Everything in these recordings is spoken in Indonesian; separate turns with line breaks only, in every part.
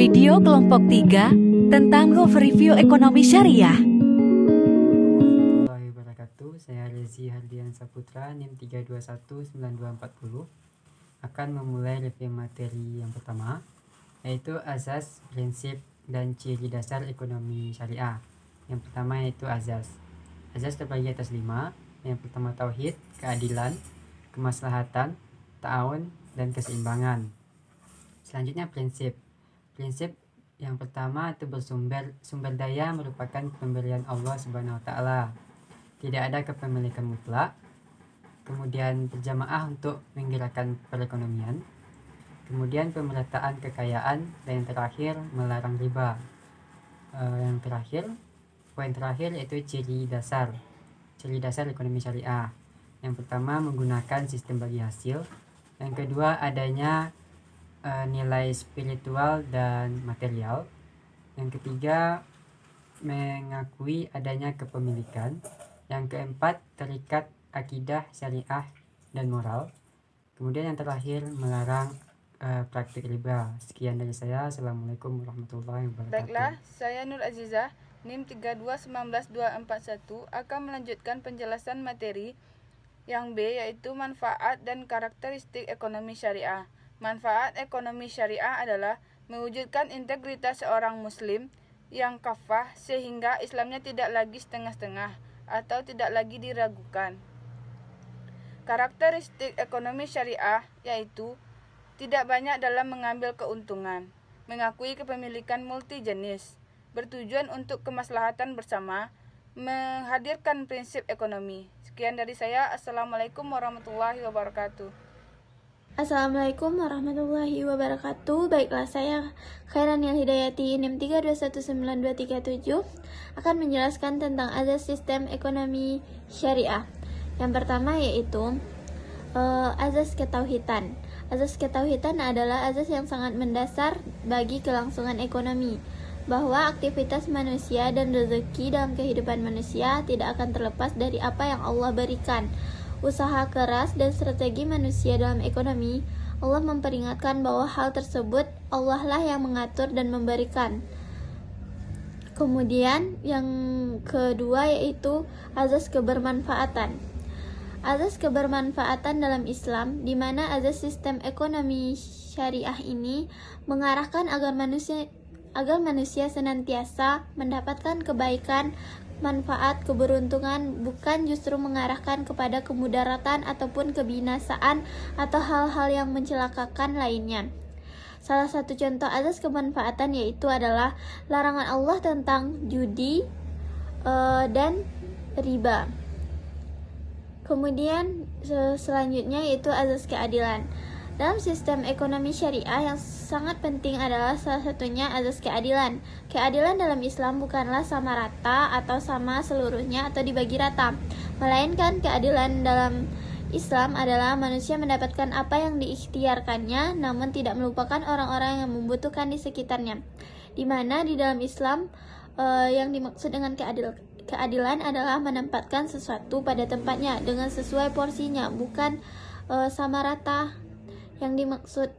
Video kelompok 3 tentang Review Ekonomi Syariah.
Assalamualaikum warahmatullahi wabarakatuh. Saya Rezi Hardian Saputra, NIM 3219240, akan memulai review materi yang pertama, yaitu asas, prinsip, dan ciri dasar ekonomi syariah. Yang pertama yaitu azas. Azas terbagi atas 5. Yang pertama tauhid, keadilan, kemaslahatan, ta'awun, dan keseimbangan. Selanjutnya prinsip. Prinsip yang pertama itu sumber daya merupakan pemberian Allah Subhanahu wa taala. Tidak ada kepemilikan mutlak. Kemudian berjamaah untuk menggerakkan perekonomian. Kemudian pemerataan kekayaan, dan yang terakhir melarang riba. Poin terakhir yaitu ciri dasar ekonomi syariah. Yang pertama menggunakan sistem bagi hasil. Yang kedua adanya nilai spiritual dan material. Yang ketiga mengakui adanya kepemilikan. Yang keempat terikat akidah, syariah, dan moral. Kemudian yang terakhir melarang praktik riba. Sekian dari saya. Assalamualaikum warahmatullahi wabarakatuh.
Baiklah, saya Nur Azizah, NIM 3219241 akan melanjutkan penjelasan materi yang B, yaitu manfaat dan karakteristik ekonomi syariah. Manfaat ekonomi syariah adalah mewujudkan integritas seorang muslim yang kafah sehingga Islamnya tidak lagi setengah-setengah atau tidak lagi diragukan. Karakteristik ekonomi syariah yaitu tidak banyak dalam mengambil keuntungan, mengakui kepemilikan multi jenis, bertujuan untuk kemaslahatan bersama, menghadirkan prinsip ekonomi. Sekian dari saya. Assalamualaikum warahmatullahi wabarakatuh.
Assalamualaikum warahmatullahi wabarakatuh. Baiklah, saya Khairanil Hidayati, NIM 3219237 akan menjelaskan tentang azas sistem ekonomi syariah. Yang pertama yaitu azas ketauhidan. Azas ketauhidan adalah azas yang sangat mendasar bagi kelangsungan ekonomi, bahwa aktivitas manusia dan rezeki dalam kehidupan manusia tidak akan terlepas dari apa yang Allah berikan. Usaha keras dan strategi manusia dalam ekonomi, Allah memperingatkan bahwa hal tersebut Allah lah yang mengatur dan memberikan. Kemudian yang kedua yaitu azas kebermanfaatan. Azas kebermanfaatan dalam Islam, di mana azas sistem ekonomi syariah ini mengarahkan agar manusia senantiasa mendapatkan kebaikan, manfaat, keberuntungan, bukan justru mengarahkan kepada kemudaratan ataupun kebinasaan atau hal-hal yang mencelakakan lainnya. Salah satu contoh azas kemanfaatan yaitu adalah larangan Allah tentang judi dan riba. Kemudian selanjutnya yaitu azas keadilan. Dalam sistem ekonomi syariah yang sangat penting adalah salah satunya azas keadilan. Keadilan dalam Islam bukanlah sama rata atau sama seluruhnya atau dibagi rata, melainkan keadilan dalam Islam adalah manusia mendapatkan apa yang diikhtiarkannya, namun tidak melupakan orang-orang yang membutuhkan di sekitarnya. Di mana di dalam Islam yang dimaksud dengan keadilan adalah menempatkan sesuatu pada tempatnya dengan sesuai porsinya, bukan sama rata yang dimaksud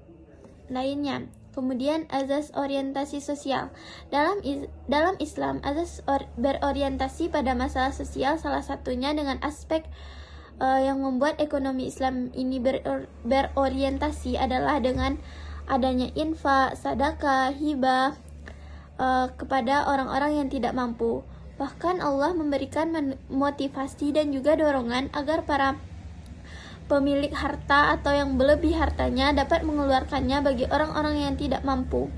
lainnya. Kemudian azas orientasi sosial. Dalam Islam, azas berorientasi pada masalah sosial, salah satunya dengan aspek yang membuat ekonomi Islam ini berorientasi adalah dengan adanya infak, sedekah, hibah kepada orang-orang yang tidak mampu. Bahkan Allah memberikan motivasi dan juga dorongan agar para pemilik harta atau yang berlebih hartanya dapat mengeluarkannya bagi orang-orang yang tidak mampu.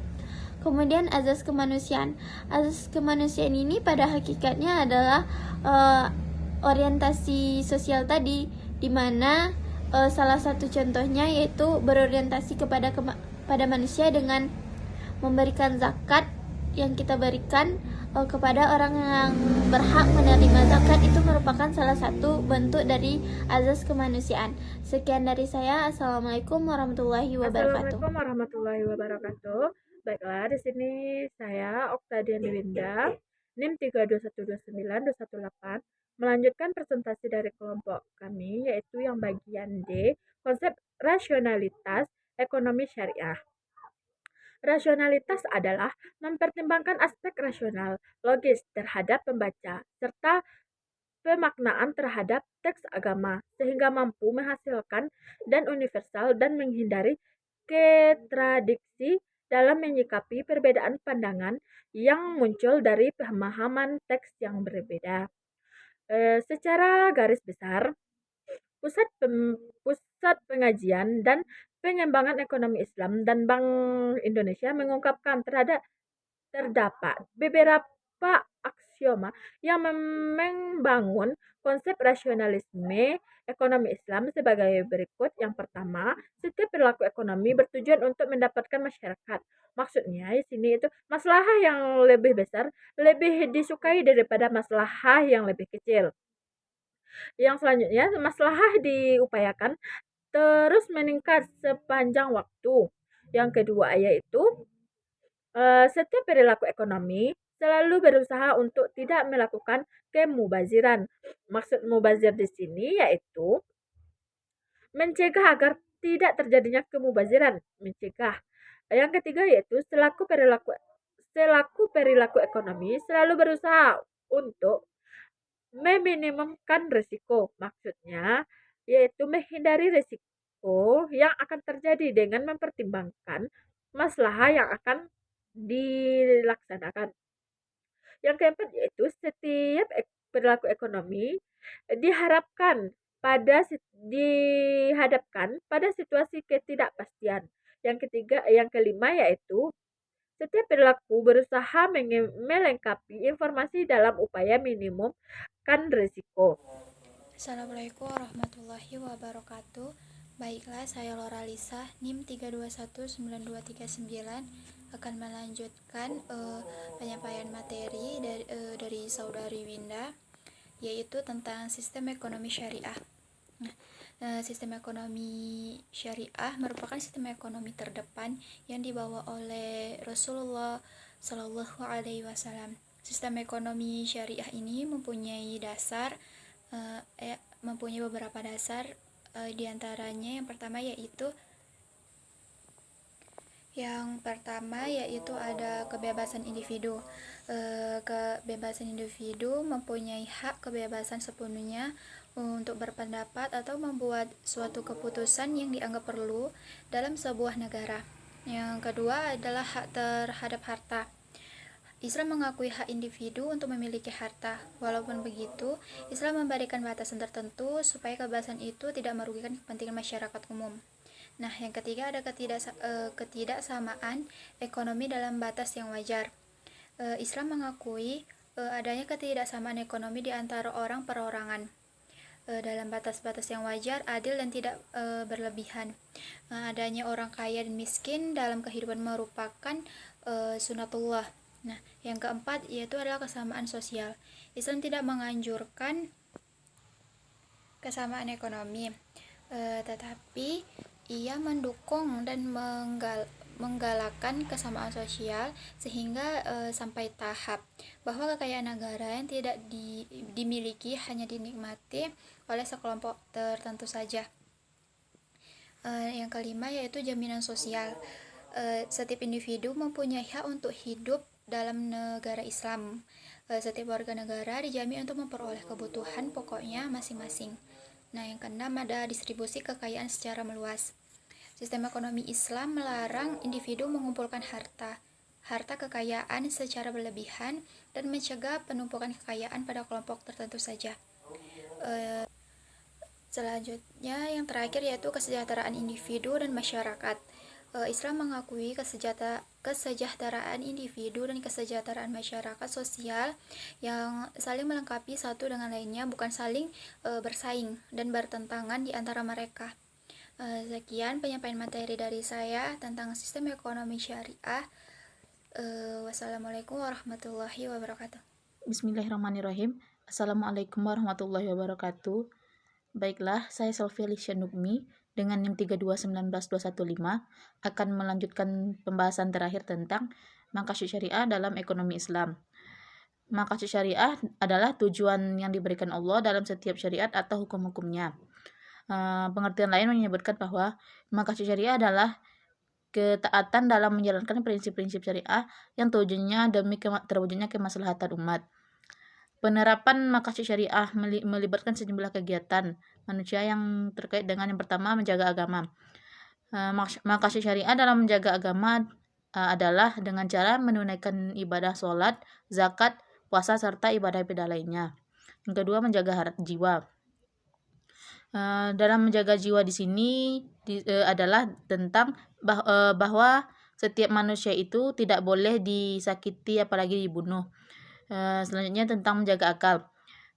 Kemudian azas kemanusiaan. Azas kemanusiaan ini pada hakikatnya adalah orientasi sosial tadi, di mana salah satu contohnya yaitu berorientasi pada manusia dengan memberikan zakat yang kita berikan kepada orang yang berhak menerima zakat. Itu merupakan salah satu bentuk dari azas kemanusiaan. Sekian dari saya. Assalamualaikum warahmatullahi wabarakatuh.
Assalamualaikum warahmatullahi wabarakatuh. Baiklah, di sini saya Oktadian Winda, NIM 3212918, melanjutkan presentasi dari kelompok kami, yaitu yang bagian D, konsep rasionalitas ekonomi syariah. Rasionalitas adalah mempertimbangkan aspek rasional, logis terhadap pembaca, serta pemaknaan terhadap teks agama, sehingga mampu menghasilkan dan universal dan menghindari kontradiksi dalam menyikapi perbedaan pandangan yang muncul dari pemahaman teks yang berbeda. Secara garis besar, Pusat Pengajian dan Pengembangan Ekonomi Islam dan Bank Indonesia mengungkapkan terdapat beberapa aksioma yang membangun konsep rasionalisme ekonomi Islam sebagai berikut. Yang pertama, setiap perilaku ekonomi bertujuan untuk mendapatkan masyarakat. Maksudnya di sini itu maslahah yang lebih besar lebih disukai daripada maslahah yang lebih kecil. Yang selanjutnya, maslahah diupayakan terus meningkat sepanjang waktu. Yang kedua yaitu setiap perilaku ekonomi selalu berusaha untuk tidak melakukan kemubaziran. Maksud mubazir di sini yaitu mencegah agar tidak terjadinya kemubaziran, mencegah. Yang ketiga yaitu selaku perilaku ekonomi selalu berusaha untuk meminimumkan risiko. Maksudnya yaitu menghindari risiko yang akan terjadi dengan mempertimbangkan masalah yang akan dilaksanakan. Yang keempat yaitu setiap perilaku ekonomi dihadapkan pada situasi ketidakpastian. Yang kelima yaitu setiap perilaku berusaha melengkapi informasi dalam upaya minimumkan risiko.
Assalamualaikum warahmatullahi wabarakatuh. Baiklah, saya Lora Lisa, NIM 3219239 akan melanjutkan penyampaian materi dari Saudari Winda, yaitu tentang sistem ekonomi syariah. Sistem ekonomi syariah merupakan sistem ekonomi terdepan yang dibawa oleh Rasulullah Shallallahu Alaihi Wasallam. Sistem ekonomi syariah ini mempunyai beberapa dasar, diantaranya yang pertama yaitu ada kebebasan individu. Kebebasan individu mempunyai hak kebebasan sepenuhnya untuk berpendapat atau membuat suatu keputusan yang dianggap perlu dalam sebuah negara. Yang kedua adalah hak terhadap harta. Islam mengakui hak individu untuk memiliki harta. Walaupun begitu, Islam memberikan batasan tertentu supaya kebebasan itu tidak merugikan kepentingan masyarakat umum. Nah, yang ketiga ada ketidaksamaan ekonomi dalam batas yang wajar. Islam mengakui adanya ketidaksamaan ekonomi di antara orang perorangan dalam batas-batas yang wajar, adil dan tidak berlebihan. Adanya orang kaya dan miskin dalam kehidupan merupakan sunatullah. Nah, yang keempat yaitu adalah kesamaan sosial. Islam tidak menganjurkan kesamaan ekonomi, tetapi ia mendukung dan menggalakkan kesamaan sosial sehingga sampai tahap bahwa kekayaan negara yang tidak dimiliki hanya dinikmati oleh sekelompok tertentu saja. Yang kelima yaitu jaminan sosial. Setiap individu mempunyai hak untuk hidup dalam negara Islam. Setiap warga negara dijamin untuk memperoleh kebutuhan pokoknya masing-masing. Nah, yang keenam ada distribusi kekayaan secara meluas. Sistem ekonomi Islam melarang individu mengumpulkan harta kekayaan secara berlebihan dan mencegah penumpukan kekayaan pada kelompok tertentu saja. Selanjutnya yang terakhir yaitu kesejahteraan individu dan masyarakat. Islam mengakui kesejahteraan individu dan kesejahteraan masyarakat sosial yang saling melengkapi satu dengan lainnya, bukan saling bersaing dan bertentangan di antara mereka. Sekian penyampaian materi dari saya tentang sistem ekonomi syariah. Wassalamualaikum warahmatullahi wabarakatuh.
Bismillahirrahmanirrahim. Assalamualaikum warahmatullahi wabarakatuh. Baiklah, saya Selfie Nugmi dengan NIM 3219215 akan melanjutkan pembahasan terakhir tentang maqasid syariah dalam ekonomi Islam. Maqasid syariah adalah tujuan yang diberikan Allah dalam setiap syariat atau hukum-hukumnya. Pengertian lain menyebutkan bahwa maqasid syariah adalah ketaatan dalam menjalankan prinsip-prinsip syariah yang tujuannya demi terwujudnya kemaslahatan umat. Penerapan maqasid syariah melibatkan sejumlah kegiatan manusia yang terkait dengan yang pertama menjaga agama. Maqasid syariah dalam menjaga agama adalah dengan cara menunaikan ibadah sholat, zakat, puasa, serta ibadah-ibadah lainnya. Yang kedua, menjaga jiwa. Dalam menjaga jiwa di sini adalah tentang bahwa setiap manusia itu tidak boleh disakiti apalagi dibunuh. Selanjutnya tentang menjaga akal.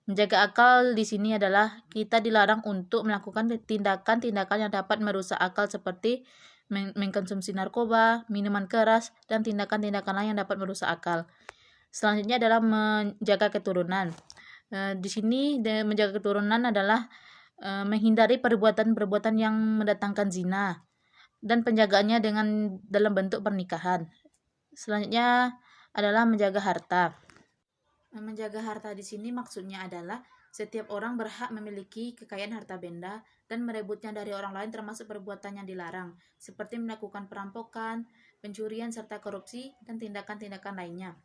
Menjaga akal di sini adalah kita dilarang untuk melakukan tindakan-tindakan yang dapat merusak akal seperti mengkonsumsi narkoba, minuman keras, dan tindakan-tindakan lain yang dapat merusak akal. Selanjutnya adalah menjaga keturunan. Di sini menjaga keturunan adalah menghindari perbuatan-perbuatan yang mendatangkan zina dan penjagaannya dalam bentuk pernikahan. Selanjutnya adalah menjaga harta. Menjaga harta di sini maksudnya adalah setiap orang berhak memiliki kekayaan harta benda dan merebutnya dari orang lain termasuk perbuatan yang dilarang, seperti melakukan perampokan, pencurian, serta korupsi, dan tindakan-tindakan lainnya.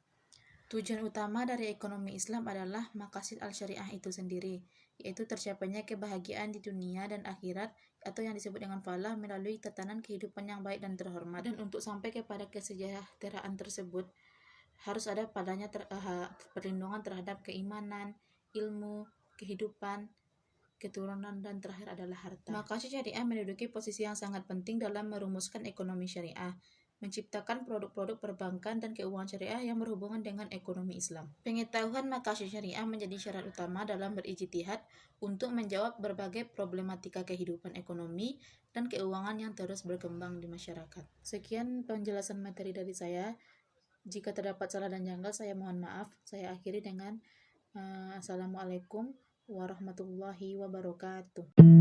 Tujuan utama dari ekonomi Islam adalah maqasid al-syariah itu sendiri, yaitu tercapainya kebahagiaan di dunia dan akhirat atau yang disebut dengan falah melalui tatanan kehidupan yang baik dan terhormat. Dan untuk sampai kepada kesejahteraan tersebut, harus ada padanya perlindungan terhadap keimanan, ilmu, kehidupan, keturunan, dan terakhir adalah harta. Maqasid syariah menduduki posisi yang sangat penting dalam merumuskan ekonomi syariah, menciptakan produk-produk perbankan dan keuangan syariah yang berhubungan dengan ekonomi Islam. Pengetahuan maqasid syariah menjadi syarat utama dalam berijtihad untuk menjawab berbagai problematika kehidupan ekonomi dan keuangan yang terus berkembang di masyarakat. Sekian penjelasan materi dari saya. Jika terdapat salah dan janggal, saya mohon maaf. Saya akhiri dengan Assalamualaikum warahmatullahi wabarakatuh.